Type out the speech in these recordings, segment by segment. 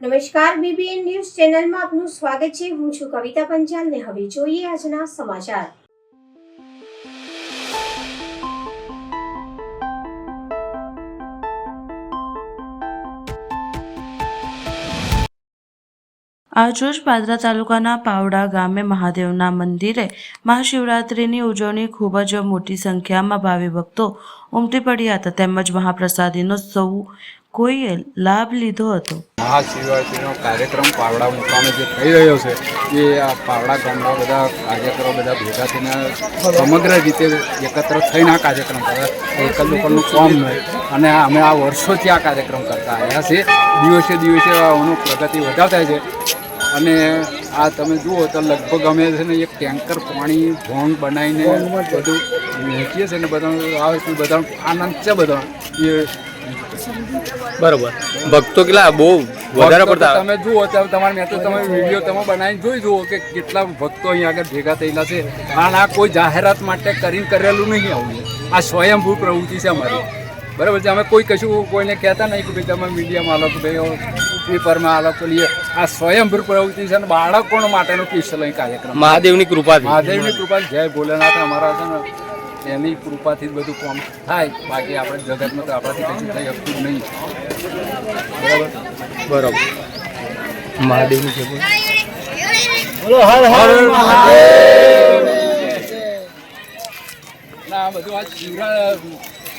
નમસ્કાર, BBN news ચેનલમાં આપનું સ્વાગત છે। હું છું કવિતા પંચાલ ને હવે જોઈએ આજના સમાચાર। આજરોજ પાદરા તાલુકાના પાવડા ગામે મહાદેવના મંદિરે મહાશિવરાત્રિની ઉજવણી ખૂબ જ મોટી સંખ્યામાં ભાવિ ભક્તો ઉમટી પડ્યા હતા તેમજ મહાપ્રસાદીનો સૌ કોઈએ લાભ લીધો હતો। મહાશિવરાત્રિનો કાર્યક્રમ પાવડા મુકામે જે થઈ રહ્યો છે એ આ પાવડા ગામના બધા કાર્યકરો બધા ભેગા થઈને સમગ્ર રીતે એકત્ર થઈને આ કાર્યક્રમ કરે એક જ લોકોનું કામ નહીં અને અમે આ વર્ષોથી આ કાર્યક્રમ કરતા આવ્યા છે। દિવસે દિવસે આનો પ્રગતિ વધારતા છે અને આ તમે જુઓ તો લગભગ અમે છે ને એક ટેન્કર પાણી ભોંગ બનાવીને બધું વેચીએ છીએ ને બધા આવે છે બધા આનંદ છે બધા એ બરોબર। ભક્તો કેટલા બહુ વધારે પડતા તમે જુઓ તો તમારે મેં તો તમે વિડીયો તમે બનાવીને જોઈ જુઓ કે કેટલા ભક્તો અહીંયા આગળ ભેગા થયેલા છે અને આ કોઈ જાહેરાત માટે કરીને કરેલું નહીં આવું આ સ્વયંભૂ પ્રવૃત્તિ છે અમારી બરાબર છે। અમે કોઈ કશું કોઈને કહેતા નહીં કે ભાઈ તમે મીડિયામાં આલો કે ભાઈ પેપરમાં આલો તો લઈએ આ સ્વયંભૂ પ્રવૃત્તિ છે અને બાળકો માટેનો સ્પેશિયલ અહીં કાર્યક્રમ મહાદેવની કૃપાથી જય ભોલેનાથ અમારા છે ને એની કૃપાથી જ બધું કામ થાય બાકી આપણે જગતમાં તો આપણાથી કશું થઈ શકતું નહીં બરોબર મહાદેવની છે ના બધું આ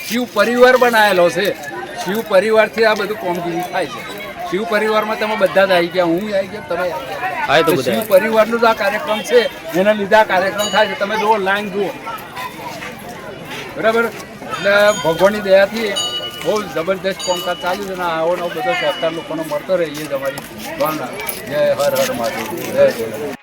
શિવ પરિવાર બનાવેલો છે। શિવ પરિવારથી આ બધું કામગીરી થાય છે। શિવ પરિવારમાં તમે બધા જ આવી ગયા હું આવી ગયો તમે આવી ગયા શિવ પરિવારનો જ આ કાર્યક્રમ છે એના લીધે આ કાર્યક્રમ થાય છે। તમે જુઓ લાઈન જુઓ બરાબર એટલે ભગવાનની દયાથી બહુ જબરદસ્ત કામકાજ ચાલુ છે ને આવો નવો બધો સહકાર લોકોનો મળતો રહે એ તમારી ભાવના। જય હર હર મહાદેવ જય જય।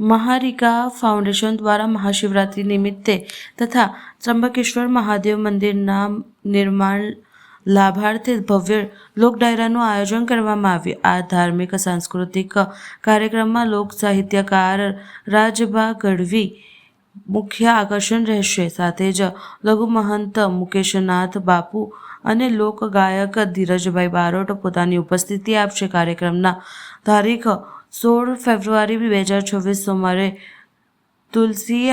મહારિકા ફાઉન્ડેશન દ્વારા મહાશિવરાત્રિ નિમિત્તે તથા ત્રંબકેશ્વર મહાદેવ મંદિરના નિર્માણ લાભાર્થે ભવ્ય લોક ડાયરાનું આયોજન કરવામાં આવ્યું. આ ધાર્મિક સાંસ્કૃતિક કાર્યક્રમમાં લોક સાહિત્યકાર રાજભા ગઢવી મુખ્ય આકર્ષણ રહેશે. સાથે જ લઘુ મહંત મુકેશનાથ બાપુ અને લોક ગાયક ધીરજભાઈ બારોટ પોતાની ઉપસ્થિતિ આપશે. કાર્યક્રમના તારીખ 16 ફેબ્રુઆરી 2026 સોમવારે તુલસી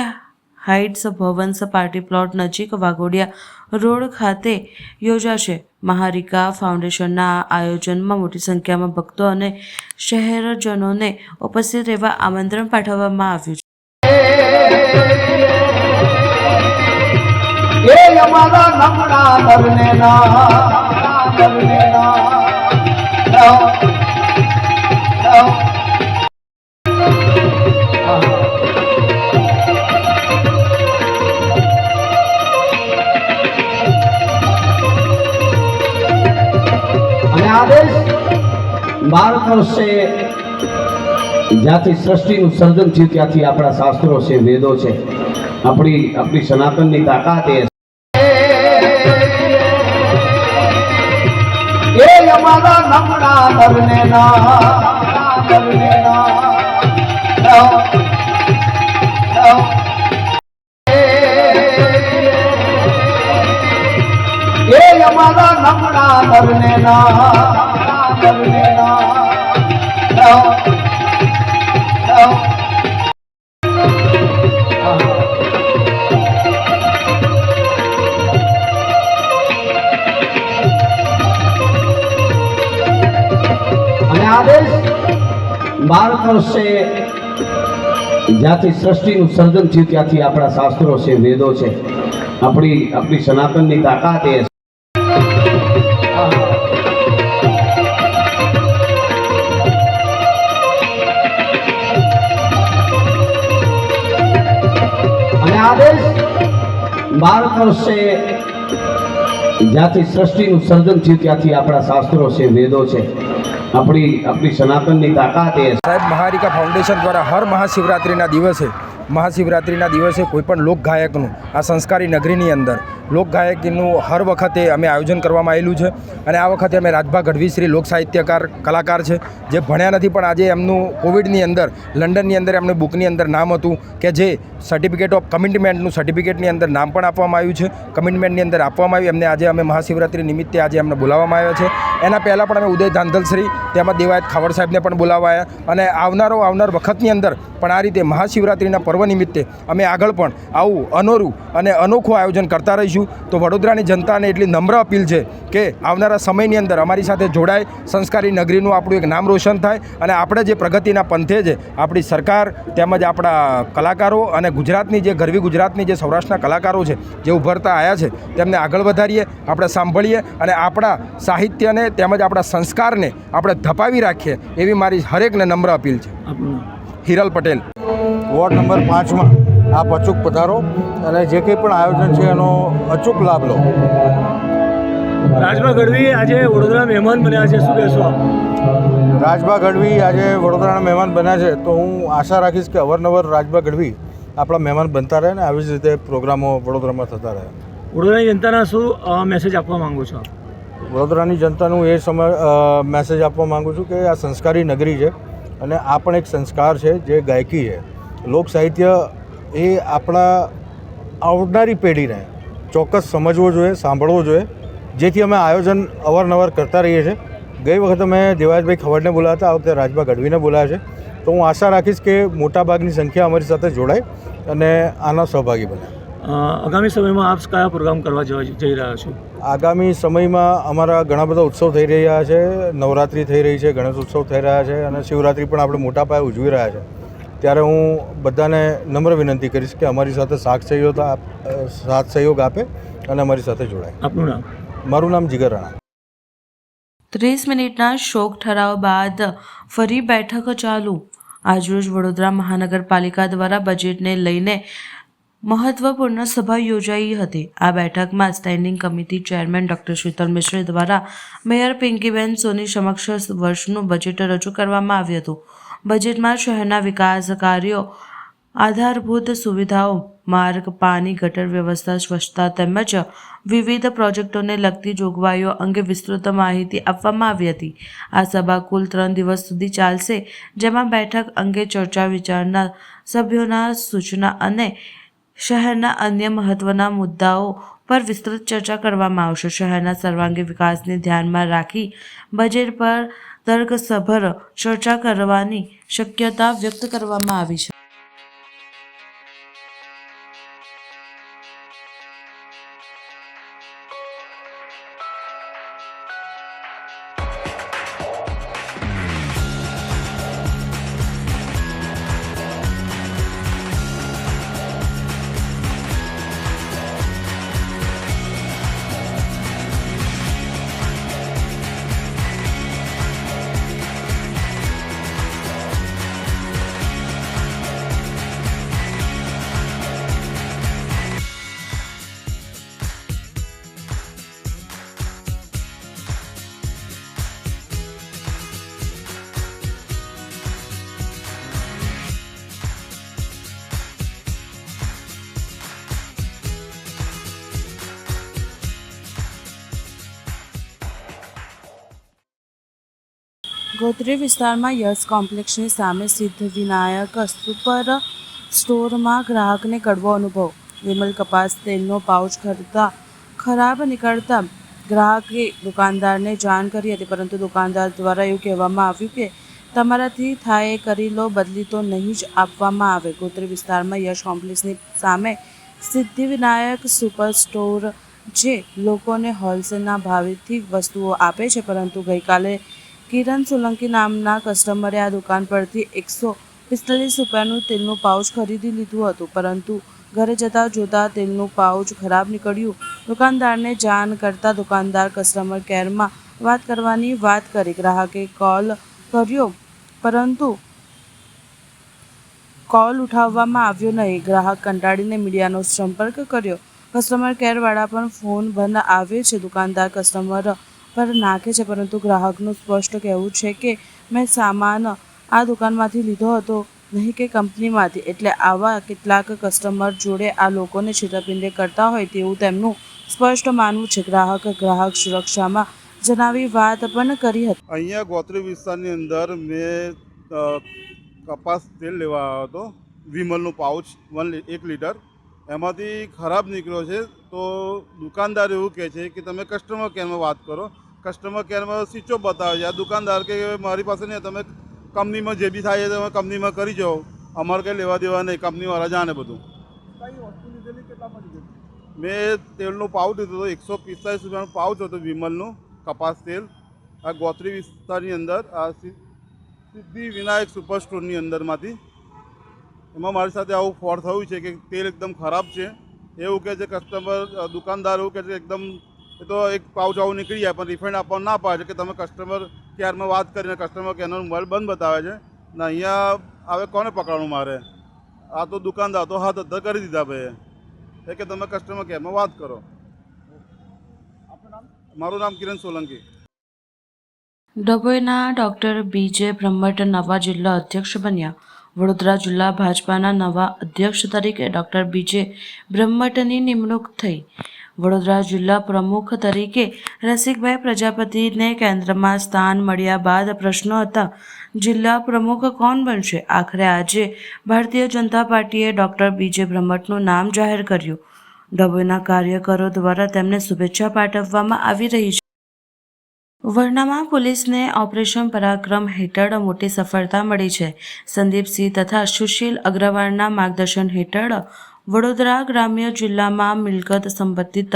હાઇટ્સ ભવન્સ પાર્ટી પ્લોટ નજીક વાઘોડિયા રોડ ખાતે યોજાશે. મહારિકા ફાઉન્ડેશનના આ આયોજનમાં મોટી સંખ્યામાં ભક્તો અને શહેરજનોને ઉપસ્થિત રહેવા આમંત્રણ પાઠવવામાં આવ્યું છે. અમારા નમણા કરને આદેશ 12 વર્ષે જ્યાંથી સૃષ્ટિનું સર્જન થયું ત્યાંથી આપણા શાસ્ત્રો છે, વેદો છે, આપણી સનાતનની તાકાત એ અમારા નમણા કરને અમારા નમણા કરને આદેશ 12 વર્ષે જ્યાંથી સૃષ્ટિનું સર્જન થયું ત્યાંથી આપણા શાસ્ત્રો છે, વેદો છે, આપણી સનાતનની તાકાત આદેશ 12 વર્ષે જ્યાંથી સૃષ્ટિનું સર્જન થયું ત્યાંથી આપણા શાસ્ત્રો છે, વેદો છે, આપણી સનાતનની તાકાત સાહેબ મહારિકા ફાઉન્ડેશન દ્વારા હર મહાશિવરાત્રિના દિવસે કોઈપણ લોકગાયકનું આ સંસ્કારી નગરીની અંદર લોકગાયકીનું હર વખતે અમે આયોજન કરવામાં આવેલું છે. અને આ વખતે અમે રાજભા ગઢવી શ્રી લોક સાહિત્યકાર કલાકાર છે, જે ભણ્યા નથી પણ આજે એમનું કોવિડની અંદર લંડનની અંદર એમને બુકની અંદર નામ હતું કે જે સર્ટિફિકેટ ઓફ કમિટમેન્ટનું સર્ટિફિકેટની અંદર નામ પણ આપવામાં આવ્યું છે, કમિટમેન્ટની અંદર આપવામાં આવ્યું. એમને આજે અમે મહાશિવરાત્રિ નિમિત્તે આજે એમને બોલાવવામાં આવ્યા છે. એના પહેલાં પણ અમે ઉદય ધાંધલશ્રી તેમજ દેવાયત ખાવડ સાહેબને પણ બોલાવાયા અને આવનાર વખતની અંદર પણ આ રીતે મહાશિવરાત્રિના પર્વ નિમિત્તે અમે આગળ પણ આવું અનોરું અને અનોખું આયોજન કરતા રહીશું. તો વડોદરાની જનતાને એટલી નમ્ર અપીલ છે કે આવનારા સમયની અંદર અમારી સાથે જોડાય, સંસ્કારી નગરીનું આપણું એક નામ રોશન થાય અને આપણે જે પ્રગતિના પંથે છે આપણી સરકાર તેમજ આપણા કલાકારો અને ગુજરાતની જે ગરવી ગુજરાતની જે સૌરાષ્ટ્રના કલાકારો છે જે ઉભરતા આવ્યા છે તેમને આગળ વધારીએ, આપણે સાંભળીએ અને આપણા સાહિત્યને તેમજ આપણા સંસ્કારને આપણે ધપાવી રાખીએ એવી મારી હરેકને નમ્ર અપીલ છે. હિરલ પટેલ, વોર્ડ નંબર 5માં આપ અચૂક પધારો અને જે કંઈ પણ આયોજન છે એનો અચૂક લાભ લો. રાજભા ગઢવી આજે વડોદરા મહેમાન બન્યા છે, શું કહેશો આપ? રાજભા ગઢવી આજે વડોદરાના મહેમાન બન્યા છે તો હું આશા રાખીશ કે અવારનવાર રાજભા ગઢવી આપણા મહેમાન બનતા રહે ને આવી જ રીતે પ્રોગ્રામો વડોદરામાં થતા રહે. વડોદરાની જનતાના શું મેસેજ આપવા માંગો છો? વડોદરાની જનતાનું એ મેસેજ આપવા માગું છું કે આ સંસ્કારી નગરી છે અને આ પણ એક સંસ્કાર છે, જે ગાયકી છે. લોક સાહિત્ય એ આપણા આવનારી પેઢીને ચોક્કસ સમજવો જોઈએ, સાંભળવો જોઈએ, જેથી અમે આયોજન અવારનવાર કરતા રહીએ છીએ. ગઈ વખતે મેં દેવાયતભાઈ ખવડને બોલાવ્યા હતા, આ વખતે રાજભા ગઢવીને બોલાવ્યા છે. તો હું આશા રાખીશ કે મોટાભાગની સંખ્યા અમારી સાથે જોડાય અને આના સહભાગી બને. આગામી સમયમાં આપ કયા પ્રોગ્રામ કરવા જઈ રહ્યા છો? આગામી સમયમાં અમારા ઘણા બધા ઉત્સવ થઈ રહ્યા છે. નવરાત્રિ થઈ રહી છે, ગણેશ ઉત્સવ થઈ રહ્યા છે અને શિવરાત્રિ પણ આપણે મોટા પાયે ઉજવી રહ્યા છે. ત્યારે હું બધાને નમ્ર વિનંતી કરીશ કે અમારી સાથે સાથ સહયોગ આપે અને અમારી સાથે જોડાય. આપનું નામ? મારું નામ જીગર રાણા. 30 મિનિટના શોક ઠરાવ બાદ ફરી બેઠક ચાલુ. આજરોજ વડોદરા મહાનગરપાલિકા દ્વારા બજેટને લઈને મહત્વપૂર્ણ સભા યોજાઈ હતી. આ બેઠકમાં standing committee chairman doctor Sheetal મિશ્ર દ્વારા મેયર પિંકીબેન સોની સમક્ષ વર્ષનું બજેટ રજૂ કરવામાં આવ્યું હતું. બજેટમાં શહેરના વિકાસ કાર્યો, આધારભૂત સુવિધાઓ, માર્ગ, પાણી, ગટર વ્યવસ્થા, સ્વચ્છતા તેમજ વિવિધ પ્રોજેક્ટોને લગતી જોગવાઈઓ અંગે વિસ્તૃત માહિતી આપવામાં આવી હતી. આ સભા કુલ 3 દિવસ સુધી ચાલશે, જેમાં બેઠક અંગે ચર્ચા વિચારણા, સભ્યોના સૂચના અને શહેરના અન્ય મહત્વના મુદ્દાઓ પર વિસ્તૃત ચર્ચા કરવામાં આવશે. શહેરના સર્વાંગી વિકાસને ધ્યાનમાં રાખી બજેટ પર તર્કસભર ચર્ચા કરવાની શક્યતા વ્યક્ત કરવામાં આવી છે. ગોત્રી વિસ્તારમાં યશ કોમ્પ્લેક્સની સામે સિદ્ધિવિનાયક સુપર સ્ટોરમાં ગ્રાહકને કડવો અનુભવ. વિમલ કપાસ તેલનો પાઉચ ખરાબ નીકળતા ગ્રાહકે દુકાનદારને જાણ કરી હતી, પરંતુ દુકાનદાર દ્વારા એવું કહેવામાં આવ્યું કે તમારાથી થાય એ કરી લો, બદલી તો નહીં જ આપવામાં આવે. ગોત્રી વિસ્તારમાં યશ કોમ્પ્લેક્સની સામે સિદ્ધિવિનાયક સુપર સ્ટોર જે લોકોને હોલસેલના ભાવેથી વસ્તુઓ આપે છે, પરંતુ ગઈકાલે કિરણ સોલંકી નામના કસ્ટમરે આ દુકાન પરથી 145 રૂપિયાનું તેલનું પાઉચ ખરીદી લીધું હતું, પરંતુ ઘરે જતાં જોતાં તેલનું પાઉચ ખરાબ નીકળ્યું. દુકાનદારને જાણ કરતાં દુકાનદાર કસ્ટમર કેરમાં વાત કરવાની વાત કરી. ગ્રાહકે કોલ કર્યો, પરંતુ કોલ ઉઠાવવામાં આવ્યો નહીં. ગ્રાહક કંટાળીને મીડિયાનો સંપર્ક કર્યો. કસ્ટમર કેરવાળા પણ ફોન બંધ આવે છે. દુકાનદાર કસ્ટમર પર નાખે છે, પરંતુ ગ્રાહકનું સ્પષ્ટ કહેવું છે કે મેં સામાન આ દુકાનમાંથી લીધો હતો, નહીં કે કંપનીમાંથી. એટલે આવા કેટલાક કસ્ટમર જોડે આ લોકોને છેતરપિંડી કરતા હોય તેવું તેમનું સ્પષ્ટ માનવું છે. ગ્રાહક સુરક્ષામાં જણાવી વાત પણ કરી હતી. અહીંયા ગોત્રી વિસ્તારની અંદર મેં કપાસ તેલ લેવા આવ્યો હતો, વિમલનું પાઉચ 1 લીટર, એમાંથી ખરાબ નીકળ્યો છે. તો દુકાનદાર એવું કહે છે કે તમે કસ્ટમર કેરમાં વાત કરો. કસ્ટમર કેરમાં સ્વિચ ઓફ બતાવે છે. આ દુકાનદાર કે મારી પાસે નહીં, તમે કંપનીમાં જે બી થાય છે તમે કંપનીમાં કરી જાઓ, અમારે કંઈ લેવા દેવા નહીં, કંપનીવાળા જાણે બધું. મેં તેલનું પાઉચ લીધું હતું, 145 રૂપિયાનું પાઉચ હતું વિમલનું કપાસ તેલ. આ ગોત્રી વિસ્તારની અંદર આ સિદ્ધિ વિનાયક સુપર સ્ટોરની અંદરમાંથી. એમાં મારી સાથે આવું ફ્રોડ થયું છે કે તેલ એકદમ ખરાબ છે એવું કહે છે કસ્ટમર. દુકાનદાર એવું કહે છે એકદમ એ તો એક પાઉચ આવું નીકળી જાય, પણ રિફંડ આપવા ના પાડે છે કે તમે કસ્ટમર કેરમાં વાત કરીને કસ્ટમર કેરનો મોબાઈલ બંધ બતાવે છે ને. અહીંયા હવે કોને પકડવાનું મારે? આ તો દુકાનદાર તો હાથ અધ્ધર કરી દીધા ભાઈ, એ કે તમે કસ્ટમર કેરમાં વાત કરો. મારું નામ કિરણ સોલંકી. ડભોઈના ડોક્ટર બીજે બ્રહ્મટ નવા જિલ્લા અધ્યક્ષ બન્યા. વડોદરા જિલ્લા ભાજપાના નવા અધ્યક્ષ તરીકે ડોક્ટર બીજે બ્રહ્મટની નિમણૂક થઈ. વડોદરા જિલ્લા પ્રમુખ તરીકે રસિકભાઈ પ્રજાપતિને કેન્દ્રમાં સ્થાન મળ્યા બાદ પ્રશ્નો હતા, જિલ્લા પ્રમુખ કોણ બનશે? આખરે આજે ભારતીય જનતા પાર્ટીએ ડોક્ટર બીજે બ્રહ્મટનું નામ જાહેર કર્યું. ડભોઈના કાર્યકરો દ્વારા તેમને શુભેચ્છા પાઠવવામાં આવી રહી છે. વરનામા પોલીસને ઓપરેશન પરાક્રમ હેઠળ મોટી સફળતા મળી છે. સંદીપસિંહ તથા સુશીલ અગ્રવાલના માર્ગદર્શન હેઠળ વડોદરા ગ્રામ્ય જિલ્લામાં મિલકત સંબંધિત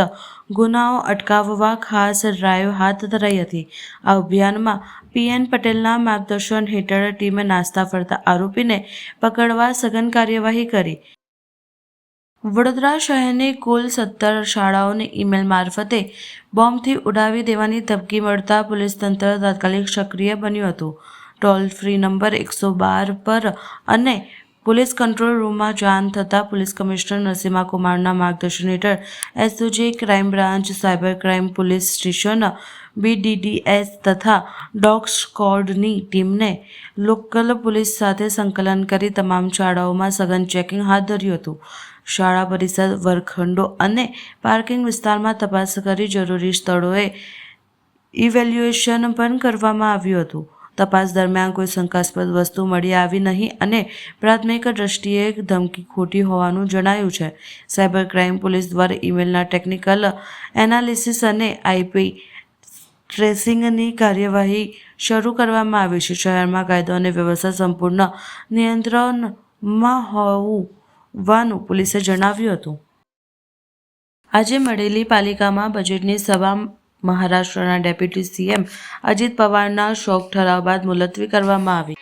ગુનાઓ અટકાવવા ખાસ ડ્રાઈવ હાથ ધરાઈ હતી. આ અભિયાનમાં PN પટેલના માર્ગદર્શન હેઠળ ટીમે નાસ્તા ફરતા આરોપીને પકડવા સઘન કાર્યવાહી કરી. વડોદરા શહેરની કુલ 17 શાળાઓને ઈમેલ મારફતે બોમ્બથી ઉડાવી દેવાની ધમકી મળતા પોલીસ તંત્ર તાત્કાલિક સક્રિય બન્યું હતું. ટોલ ફ્રી નંબર 112 પર અને પોલીસ કંટ્રોલ રૂમમાં જાણ થતાં પોલીસ કમિશનર નરસિમ્હા કુમારના માર્ગદર્શન હેઠળ SOG crime branch, cyber crime police station, BDDS તથા ડોગ સ્ક્વોડની ટીમને લોકલ પોલીસ સાથે સંકલન કરી તમામ શાળાઓમાં સઘન ચેકિંગ હાથ ધર્યું હતું. શાળા પરિસર, વર્ગખંડો અને પાર્કિંગ વિસ્તારમાં તપાસ કરી જરૂરી સ્થળોએ ઇવેલ્યુએશન પણ કરવામાં આવ્યું હતું. તપાસ દરમિયાન કોઈ શંકાસ્પદ વસ્તુ મળી આવી નહીં અને પ્રાથમિક દ્રષ્ટિએ ધમકી ખોટી હોવાનું જણાયું છે. સાયબર ક્રાઇમ પોલીસ દ્વારા ઈમેલના ટેકનિકલ એનાલિસિસ અને IP ટ્રેસિંગની કાર્યવાહી શરૂ કરવામાં આવી છે. શહેરમાં કાયદો અને વ્યવસ્થા સંપૂર્ણ નિયંત્રણમાં હોવાનું પોલીસે જણાવ્યું હતું. આજે મળેલી પાલિકામાં બજેટની સભા મહારાષ્ટ્રના ડેપ્યુટી CM અજીત પવારના શોક ઠરાવ બાદ મુલતવી કરવામાં આવી.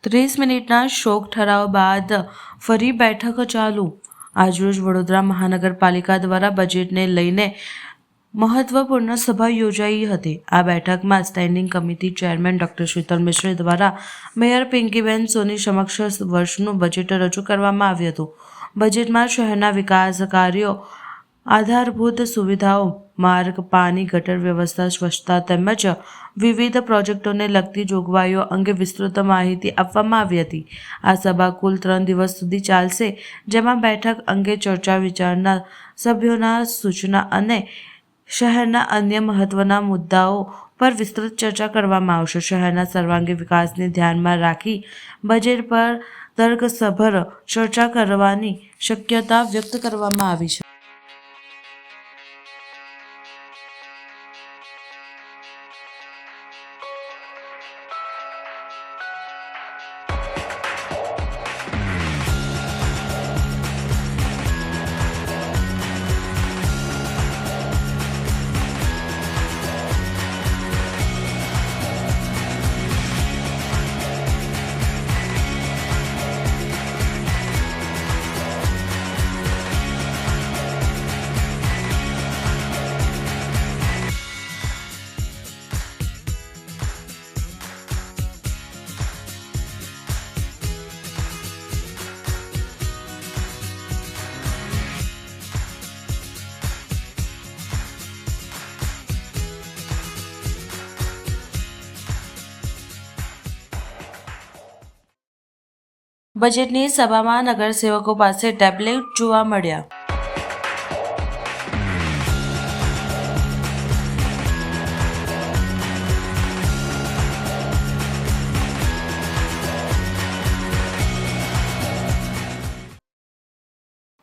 ત્રીસ મિનિટના શોક ઠરાવ બાદ ફરી બેઠક ચાલુ. આજરોજ વડોદરા મહાનગરપાલિકા દ્વારા બજેટને લઈને મહત્વપૂર્ણ સભા યોજાઈ હતી. આ બેઠકમાં standing committee chairman doctor Sheetal મિશ્ર દ્વારા મેયર પિંકીબેન સોની સમક્ષ વર્ષનું બજેટ રજૂ કરવામાં આવ્યું હતું. બજેટમાં શહેરના વિકાસ કાર્યો, આધારભૂત સુવિધાઓ, માર્ગ, પાણી, ગટર વ્યવસ્થા, સ્વચ્છતા તેમજ વિવિધ પ્રોજેક્ટોને લગતી જોગવાઈઓ અંગે વિસ્તૃત માહિતી આપવામાં આવી હતી. આ સભા કુલ 3 દિવસ સુધી ચાલશે, જેમાં બેઠક અંગે ચર્ચા વિચારણા, સભ્યોના સૂચના અને શહેરના અન્ય મહત્વના મુદ્દાઓ પર વિસ્તૃત ચર્ચા કરવામાં આવશે. શહેરના સર્વાંગી વિકાસને ધ્યાનમાં રાખી બજેટ પર તર્કસભર ચર્ચા કરવાની શક્યતા વ્યક્ત કરવામાં આવી છે. બજેટની સભામાં નગરસેવકો પાસે ટેબ્લેટ જોવા મળ્યા.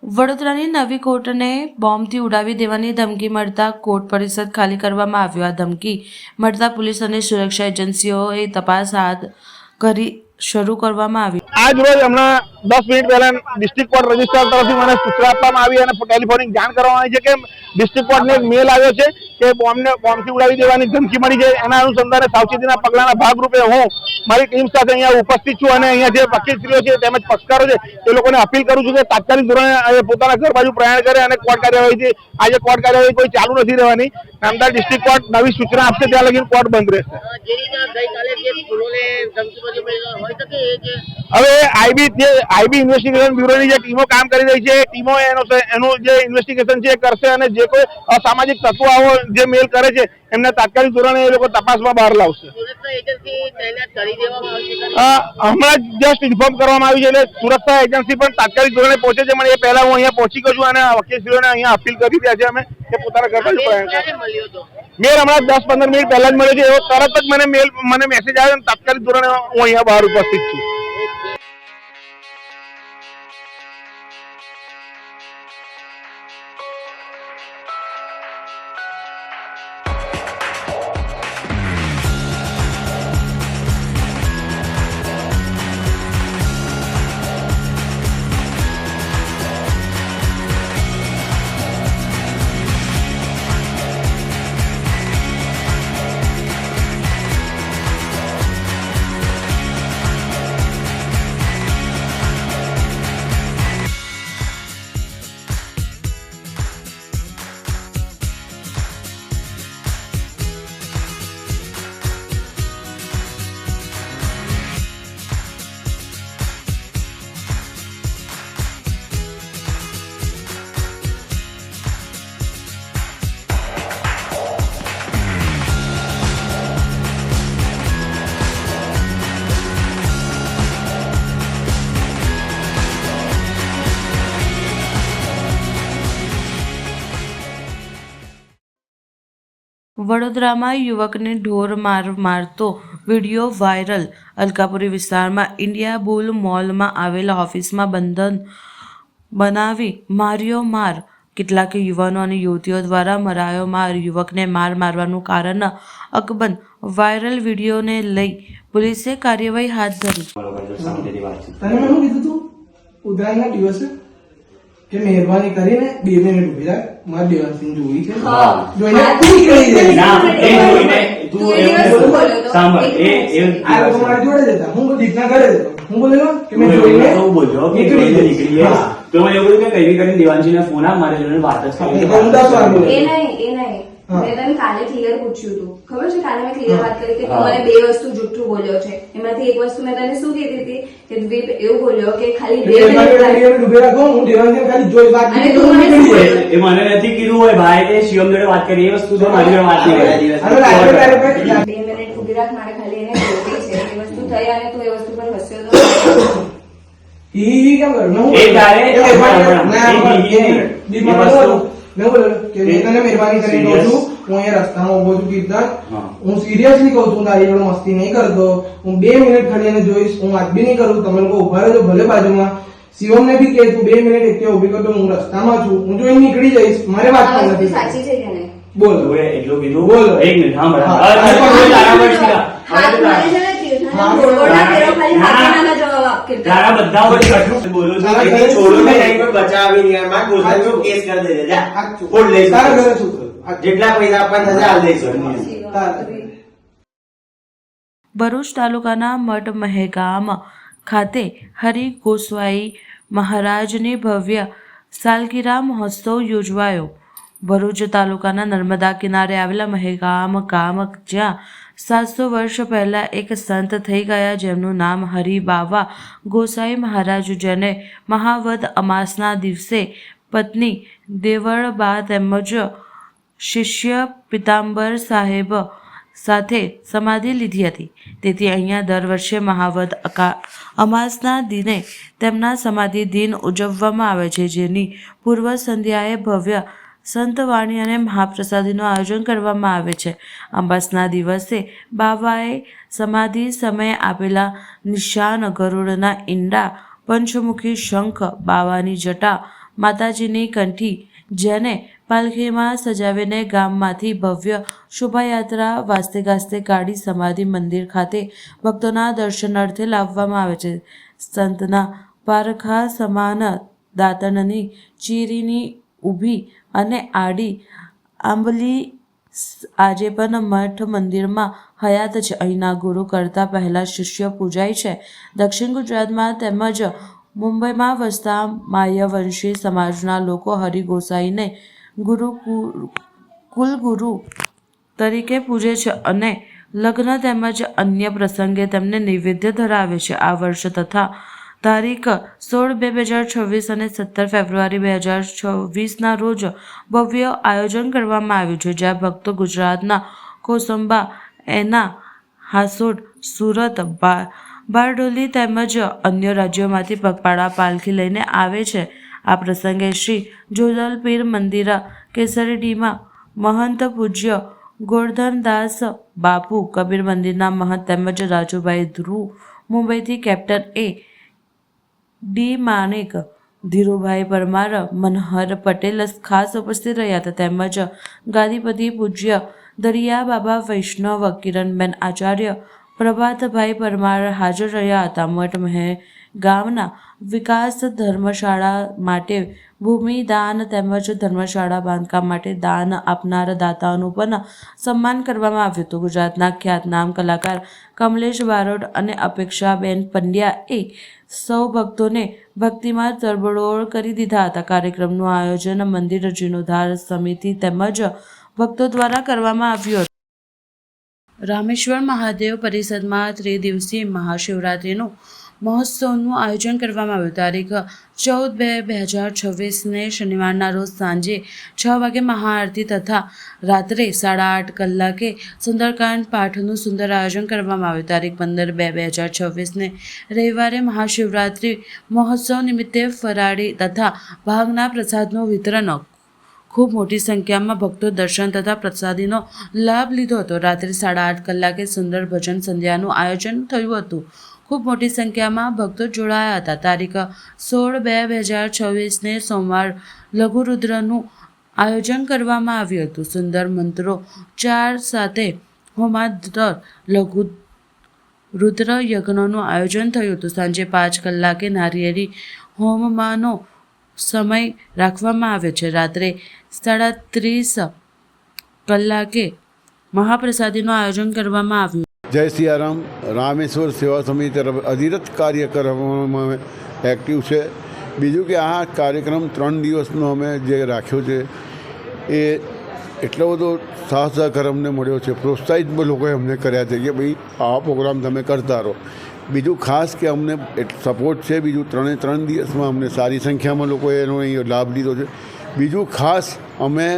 વડોદરાની નવી કોર્ટને બોમ્બથી ઉડાવી દેવાની ધમકી મળતા કોર્ટ પરિસર ખાલી કરવામાં આવ્યો. આ ધમકી મળતા પોલીસ અને સુરક્ષા એજન્સીઓએ તપાસ હાથ શરૂ કરવામાં આવી. આજ રોજ હમણાં 10 મિનિટ પહેલા ડિસ્ટ્રિક્ટ કોર્ટ રજિસ્ટ્રાર તરફથી મને સૂચના આપવામાં આવી અને ટેલિફોનિક જાણ કરવામાં આવી છે કે ડિસ્ટ્રિક્ટ કોર્ટને એક મેલ આવ્યો છે કે બોમ્બથી ઉડાવી દેવાની ધમકી મળી છે. એના અનુસંધાને સાવચેતીના પગલાંના ભાગરૂપે હું મારી ટીમ સાથે અહીંયા ઉપસ્થિત છું અને અહીંયા જે વકીલશ્રીઓ છે તેમજ પક્ષકારો છે એ લોકોને અપીલ કરું છું કે તાત્કાલિક ધોરણે પોતાના ઘર બાજુ પ્રયાણ કરે અને કોર્ટ કાર્યવાહી આજે કોર્ટ કાર્યવાહી કોઈ ચાલુ નથી રહેવાની. નામદાર ડિસ્ટ્રિક્ટ કોર્ટ નવી સૂચના આપશે ત્યાં લગી કોર્ટ બંધ રહેશે. હવે આઈબી ઇન્વેસ્ટિગેશન બ્યુરોની જે ટીમો કામ કરી રહી છે એ ટીમો એનું જે ઇન્વેસ્ટિગેશન છે એ કરશે અને જે કોઈ અસામાજિક તત્વો આવો જે મેલ કરે છે એમને તાત્કાલિક ધોરણે એ લોકો તપાસમાં બહાર લાવશે. હમણાં જસ્ટ ઇન્ફોર્મ કરવામાં આવ્યું છે એટલે સુરક્ષા એજન્સી પણ તાત્કાલિક ધોરણે પહોંચે છે. મને એ પહેલા હું અહીંયા પહોંચી ગયો છું અને વકીલશ્રીઓને અહીંયા અપીલ કરી રહ્યા છે અમે કે પોતાના ઘર બાજુ પ્રયાણ મેલ હમણાં 10-15 મિનિટ પહેલા જ મળ્યો છે. એવો તરત જ મને મેસેજ આવ્યો અને તાત્કાલિક ધોરણે હું અહીંયા બહાર ઉપસ્થિત છું. વડોદરામાં યુવકને ઢોર મારતો વિડીયો વાયરલ. અલકાપુરી વિસ્તારમાં ઇન્ડિયા બુલ મોલમાં આવેલા ઓફિસમાં બંધન બનાવી માર્યો માર. કેટલાક યુવાનો અને યુવતીઓ દ્વારા મરાયો માર. યુવકને મારવાનું કારણ અકબંધ. વાયરલ વિડીયોને લઈ પોલીસે કાર્યવાહી હાથ ધરી. તને મેં શું કીધું તું ઉત્તરાયણના દિવસે કે મહેરબાની કરીને 2 મિનિટ ઉભી રાખ, મારે દેવાંશીને જોઈ છે. જોઈને તું નીકળી જાય. આ લોકો મારી જોડે જતા, હું દીપના ઘરે જતો. હું બોલેલો કે મેં જોઈને નીકળી જાય. તો મેં એવું કે કઈ કરીને દેવાંશીને ફોન આ મારે જોડે વાત જ કરી. હું 10 વાર બોલ્યો. એ નહીં મેં તને કાલે ક્લિયર પૂછ્યું હતું, ખબર છે? કાલે મેં ક્લિયર વાત કરી કે તું મને 2 વસ્તુ જુઠ્ઠું બોલ્યો છે. એમાંથી એક વસ્તુ મેં તને શું કીધી હતી કે તું એવું બોલ્યો કે ખાલી 2 મિનિટ ઉભી રાખો, હું દેવાંશીને ખાલી જોઈ વાત અને તું મને શું બોલ્યો? એ મને નથી કીધું હોય ભાઈ, એ શિવમ જોડે વાત કરી, એ વસ્તુ તો મારી જોડે વાત નહીં કરી. 2 મિનિટ ઉભી રાખ, મારે ખાલી એને જોઈ છે. એ વસ્તુ થઈ અને તું એ વસ્તુ પર હસ્યો તો ઈ કેમ કરું? એ તારે મેં બોલ્યો કે મેં તને મહેરબાની કરીને કહું છું, હું અહીંયા રસ્તામાં ઉભો છું કીર્તન, હું સિરિયસલી કહું છું, તારી જોડે મસ્તી નહીં કરતો. હું 2 મિનિટ ખાલી એને જોઈશ, હું વાત બી નહીં કરું. તમે લોકો ઉભા રહેજો ભલે બાજુમાં. શિવમને બી કે તું 2 મિનિટ એકથી ઉભી કરતો, હું રસ્તામાં છું, હું જોઈને નીકળી જઈશ, મારે વાત પણ નથી. સાચી છે કે નહીં? બોલો એટલું કીધું. બોલો. એક મિનિટ હા બરાબર. હાથ મારે છે ને તીર્થના ગોળગોળના ફેરો ખાલી હાથેના જવાબ આપ કે તારા બધા વચ્ચે કશું બોલો છો. છોડો ને નહીં કોઈ બચાવી નહીં. માર ગોળનો કેસ કરી દેજે. જા ફોડ લઈ તારા ઘરે શું થયું? જેટલા પૈસા આપવાના થશે હાલ દઈશું. ભરૂચ તાલુકાના મઢમહેગામ ખાતે હરિ ગોસ્વાઈ મહારાજની ભવ્ય સાલગીરા મહોત્સવ યોજવાયો. ભરૂચ તાલુકાના નર્મદા કિનારે આવેલા મહેગામ ગામ, જ્યાં 700 વર્ષ પહેલા એક સંત થઈ ગયા, જેમનું નામ હરિબાવા ગોસાઈ મહારાજ, જેને મહાવદ અમાસના દિવસે પત્ની દેવળબા તેમજ શિષ્ય પિતાંબર સાહેબ સાથે સમાધિ લીધી હતી. તેથી અહીંયા દર વર્ષે મહાવદ અમાસના દિને તેમના સમાધિ દિન ઉજવવામાં આવે છે, જેની પૂર્વ સંધ્યાએ ભવ્ય સંતવાણી અને મહાપ્રસાદીનું આયોજન કરવામાં આવે છે. અમાસના દિવસે બાવાએ સમાધિ સમયે આપેલા નિશાન, ગરુડના ઈંડા, પંચમુખી શંખ, બાવાની જટા, માતાજીની કંઠી, જેને પાલખીમાં સજાવીને ગામમાંથી ભવ્ય શોભાયાત્રા વાસ્તે ગાસ્તે કાઢી સમાધિ મંદિર ખાતે ભક્તોના દર્શનાર્થે લાવવામાં આવે છે. સંતના પારખા સમાન દાંતણની ચીરીની ઊભી અને આડી આંબલી આજે પણ મઠ મંદિરમાં હયાત છે. અહીંના ગુરુ કરતાં પહેલાં શિષ્ય પૂજાય છે. દક્ષિણ ગુજરાતમાં તેમજ મુંબઈમાં વસતા માયવંશી સમાજના લોકો હરિ ગોસાઈને કુલગુરુ તરીકે પૂજે છે અને લગ્ન તેમજ અન્ય પ્રસંગે તેમને નૈવેદ્ય ધરાવે છે. આ વર્ષ તથા તારીખ 16/2/2026 અને 17 ફેબ્રુઆરી 2026ના રોજ ભવ્ય આયોજન કરવામાં આવ્યું છે, જ્યાં ભક્તો ગુજરાતના કોસંબા, એના, હાસોડ, સુરત, બારડોલી તેમજ અન્ય રાજ્યોમાંથી પગપાળા પાલખી લઈને આવે છે. આ પ્રસંગે શ્રી જોદલપીર મંદિર કેસરડીમાં મહંત પૂજ્ય ગોરધનદાસ બાપુ, કબીર મંદિરના મહંત તેમજ રાજુભાઈ ધ્રુવ, મુંબઈથી કેપ્ટન ડી માણેક, ધીરુભાઈ પરમાર, મનહર પટેલ ખાસ ઉપસ્થિત રહ્યા હતા. તેમજ ગાદીપતિ પૂજ્ય દરિયા બાબા વૈષ્ણવ, કિરણબેન આચાર્ય, પ્રભાતભાઈ પરમાર હાજર રહ્યા હતા. મઠ ગામના વિકાસ, ધર્મશાળા માટે ભૂમિદાન તેમજ ધર્મશાળા બાંધકામ માટે દાન આપનાર દાતાઓનું પણ સન્માન કરવામાં આવ્યું હતું. ગુજરાતના ખ્યાતનામ કલાકાર કમલેશ બારોટ અને અપેક્ષાબેન પંડ્યાએ સૌ ભક્તોને ભક્તિમાં તરબોળ કરી દીધા હતા. કાર્યક્રમનું આયોજન મંદિર જીર્ણોદ્ધાર સમિતિ તેમજ ભક્તો દ્વારા કરવામાં આવ્યું હતું. રામેશ્વર મહાદેવ પરિષદમાં 3 દિવસીય મહાશિવરાત્રિનું મહોત્સવનું આયોજન કરવામાં આવ્યું. તારીખ 14/2/2026ને શનિવારના રોજ સાંજે 6 વાગે મહાઆરતી તથા રાત્રે 8:30 કલાકે સુંદરકાંડ પાઠનું સુંદર આયોજન કરવામાં આવ્યું. તારીખ 15/2/2026ને રવિવારે મહાશિવરાત્રિ મહોત્સવ નિમિત્તે ફરાળી તથા ભાંગના પ્રસાદનું વિતરણ ખૂબ મોટી સંખ્યામાં ભક્તો દર્શન તથા પ્રસાદીનો લાભ લીધો હતો. રાત્રે 8:30 કલાકે સુંદર ભજન સંધ્યાનું આયોજન થયું હતું. ખૂબ મોટી સંખ્યામાં ભક્તો જોડાયા હતા. તારીખ 16/2/2026ને સોમવાર લઘુરુદ્રનું આયોજન કરવામાં આવ્યું હતું. સુંદર મંત્રોચ્ચાર સાથે હોમાદ્ર લઘુ રુદ્ર યજ્ઞનું આયોજન થયું હતું. સાંજે 5 કલાકે નારિયેળી હોમમાંનો સમય રાખવામાં આવ્યો છે. રાત્રે 30:30 કલાકે મહાપ્રસાદીનું આયોજન કરવામાં આવ્યું. જય સિયારામ. રામેશ્વર સેવા સમિતિ તરફ અધિરથ કાર્ય કરવામાં એક્ટિવ છે. બીજું કે આ કાર્યક્રમ 3 દિવસનો અમે જે રાખ્યો છે એ એટલો બધો સાથ સહકાર અમને મળ્યો છે. પ્રોત્સાહિત લોકોએ અમને કર્યા છે કે ભાઈ આવા પ્રોગ્રામ તમે કરતા રહો. બીજું ખાસ કે અમને સપોર્ટ છે. બીજું 3 દિવસમાં અમને સારી સંખ્યામાં લોકોએ એનો અહીં લાભ લીધો છે. બીજું ખાસ અમે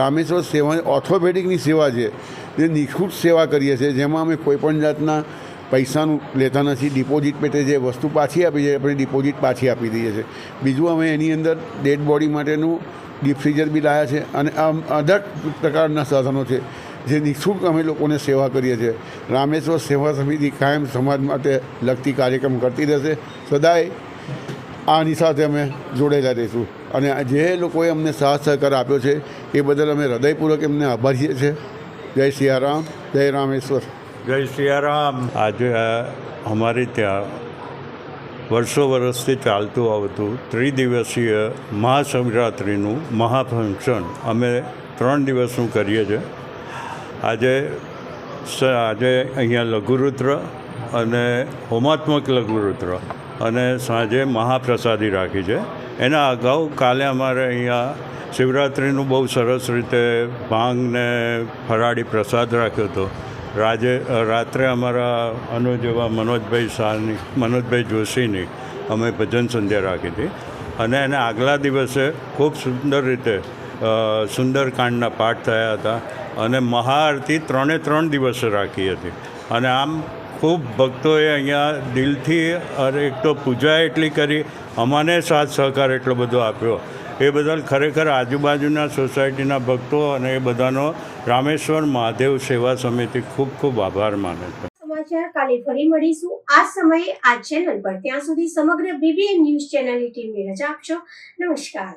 રામેશ્વર સેવા ઓર્થોપેડિકની સેવા છે જે નિઃશુલ્ક સેવા કરીએ છીએ, જેમાં અમે કોઈપણ જાતના પૈસાનું લેતા નથી. ડિપોઝિટ પેટે જે વસ્તુ પાછી આપી છે આપણે ડિપોઝિટ પાછી આપી દઈએ છીએ. બીજું અમે એની અંદર ડેડ બોડી માટેનું ડીપ ફ્રીઝર બી લાવ્યા છે અને આમ અનેક પ્રકારના સાધનો છે જે નિઃશુલ્ક અમે લોકોને સેવા કરીએ છીએ. રામેશ્વર સેવા સમિતિ કાયમ સમાજ માટે લગતી કાર્યક્રમ કરતી રહેશે. સદાય આની સાથે અમે જોડેલા રહીશું અને જે લોકોએ અમને સાથ સહકાર આપ્યો છે એ બદલ અમે હૃદયપૂર્વક એમને આભારીએ છીએ. જય સિયારામ, જય રામેશ્વર. જય સિયારામ. આજે અમારે ત્યાં વર્ષોથી ચાલતું આવતું ત્રિદિવસીય મહાશિવરાત્રિનું મહાફંક્શન અમે 3 દિવસનું કરીએ છીએ. આજે અહીંયા લઘુરુદ્ર અને હોમાત્મક લઘુરુદ્ર અને સાંજે મહાપ્રસાદી રાખી છે. એના અગાઉ કાલે અમારે અહીંયા શિવરાત્રિનું બહુ સરસ રીતે ભાંગ ને ફરાળી પ્રસાદ રાખ્યો હતો. રાત્રે અમારા અનુજ એવા મનોજભાઈ જોશીની અમે ભજન સંધ્યા રાખી હતી અને એના આગલા દિવસે ખૂબ સુંદર રીતે સુંદરકાંડના પાઠ થયા હતા અને મહાઆરતી 3 દિવસે રાખી હતી. અને આમ ખૂબ ભક્તોએ અહીંયા દિલથી એક તો પૂજા એટલી કરી, અમને સાથ સહકાર એટલો બધો આપ્યો. એ બદલ ખરેખર આજુબાજુના સોસાયટીના ભક્તો અને એ બધાનો રામેશ્વર મહાદેવ સેવા સમિતિ ખૂબ ખૂબ આભાર માને છે. સમાચાર કાલે ફરી મળીશું આ સમયે આ ચેનલ પર. ત્યાં સુધી સમગ્ર BBN ન્યૂઝ ચેનલની ટીમને રજા આપશો. નમસ્કાર.